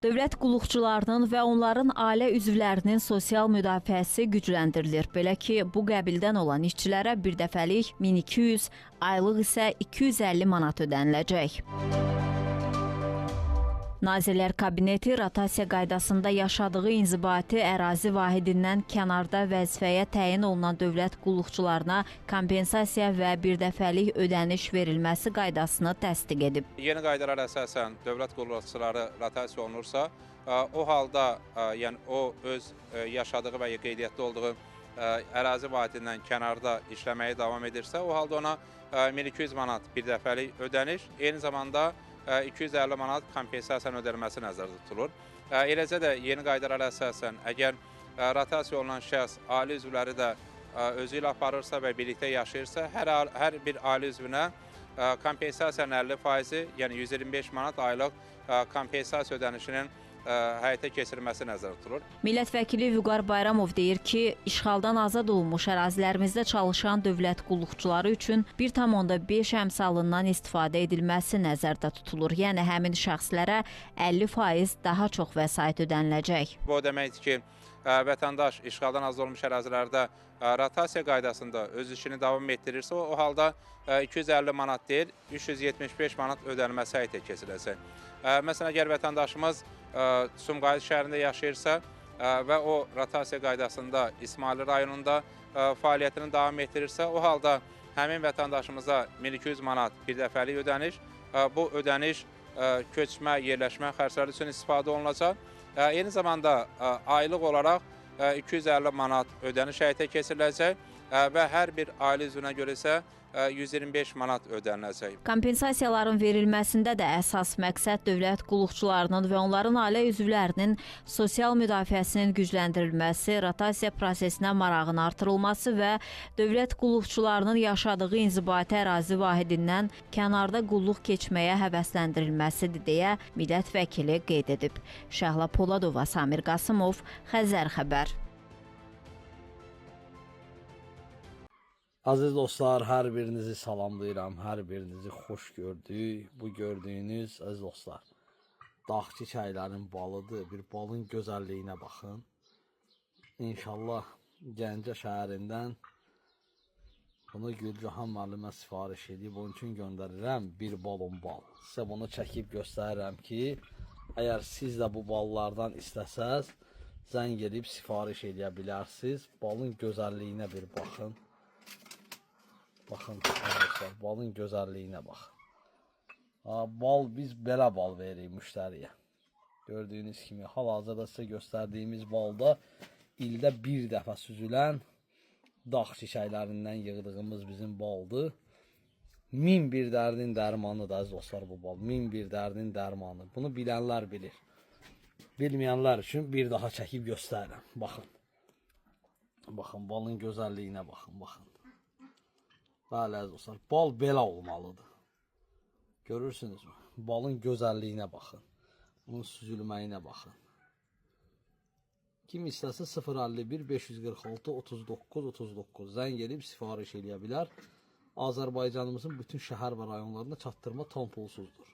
Dövlət qulluqçularının və onların ailə üzvlərinin sosial müdafiəsi gücləndirilir. Belə ki, bu qəbildən olan işçilərə bir dəfəlik 1200, aylıq isə 250 manat ödəniləcək. Nazirlər Kabineti rotasiya qaydasında yaşadığı inzibati ərazi vahidindən kənarda vəzifəyə təyin olunan dövlət qulluqçularına kompensasiya və birdəfəlik ödəniş verilməsi qaydasını təsdiq edib. Yeni qaydalara əsasən dövlət qulluqçuları rotasiya olunursa, o halda yəni o öz yaşadığı və ya qeydiyyatda olduğu ərazi vahidindən kənarda işləməyə davam edirsə, o halda ona 1200 manat birdəfəlik ödəniş, eyni zamanda 250 manat kompensasiya ödənilməsi nəzərdə tutulur. Eləcə də yeni qaydalara əsasən, əgər rotasiya olunan şəxs ailə üzvləri də özü ilə aparırsa və birlikdə yaşayırsa, hər bir ailə üzvünə kompensasiyanın 50%, yəni 125 manat aylıq kompensasiya ödənişinin həyata keçirilməsi nəzərdə tutulur. Millət vəkili Vüqar Bayramov deyir ki, işğaldan azad olunmuş ərazilərimizdə çalışan dövlət qulluqçuları üçün 1,5 əmsalından istifadə edilməsi nəzərdə tutulur. Yəni həmin şəxslərə 50% daha çox vəsait ödəniləcək. Bu o deməkdir ki, vətəndaş işğaldan azad olunmuş ərazilərdə rotasiya qaydasında öz işini davam etdirirsə, o halda 250 manat deyil, 375 manat ödənilməsi həyata keçiriləcək. Məsələn, əgər vətəndaşımız Sumqayıt şəhərində yaşayırsa və o rotasiya qaydasında İsmaili rayonunda fəaliyyətini davam etdirirsə, o halda həmin vətəndaşımıza 1200 manat birdəfəlik ödəniş, bu ödəniş köçmə, yerləşmə xərcləri üçün istifadə olunacaq. Eyni zamanda aylıq olaraq 250 manat ödəniş həyata keçiriləcək və hər bir ailə üzvünə görə isə 125 manat ödəniləcək. Kompensasiyaların verilməsində də əsas məqsəd dövlət qulluqçularının və onların ailə üzvlərinin sosial müdafiəsinin gücləndirilməsi, rotasiya prosesinə marağın artırılması və dövlət qulluqçularının yaşadığı inzibati ərazi vahidindən kənarda qulluq keçməyə həvəsləndirilməsidir deyə millət vəkili qeyd edib. Şəhla Poladova, Samir Qasımov, Xəzər xəbər. Aziz dostlar, hər birinizi salamlayıram, hər birinizi xoş gördük. Bu gördüyünüz, aziz dostlar, Dağçı çayların balıdır. Bir balın gözəlliyinə baxın. İnşallah Gəncə şəhərindən bunu Gülcahan müəllimə sifariş edib, onun üçün göndərirəm bir balon bal. Sizə bunu çəkib göstərirəm ki, əgər siz də bu ballardan istəsəz, zəng edib sifariş edə bilərsiniz. Balın gözəlliyinə bir baxın. Baxın, arkadaşlar, balın gözəlliyinə baxın. Bal, biz belə bal veririk müştəriyə. Gördüyünüz kimi, hal-hazırda sizə göstərdiyimiz balda ildə bir dəfə süzülən dağ çiçəklərindən yığdığımız bizim baldır. 1001 dərdin dərmanıdır, əziz dostlar, bu bal. 1001 dərdin dərmanı. Bunu bilənlər bilir. Bilməyənlər üçün bir daha çəkib göstərirəm. Baxın. Baxın, balın gözəlliyinə baxın, baxın. Bəli, əziz dostlar, bal belə olmalıdır. Görürsünüzmü? Balın gözəlliyinə baxın. Bunun süzülməyinə baxın. Kim istəsə 051 546 39 39 zəng edib sifariş edə bilər. Azərbaycanımızın bütün şəhər və rayonlarına çatdırma tam pulsuzdur.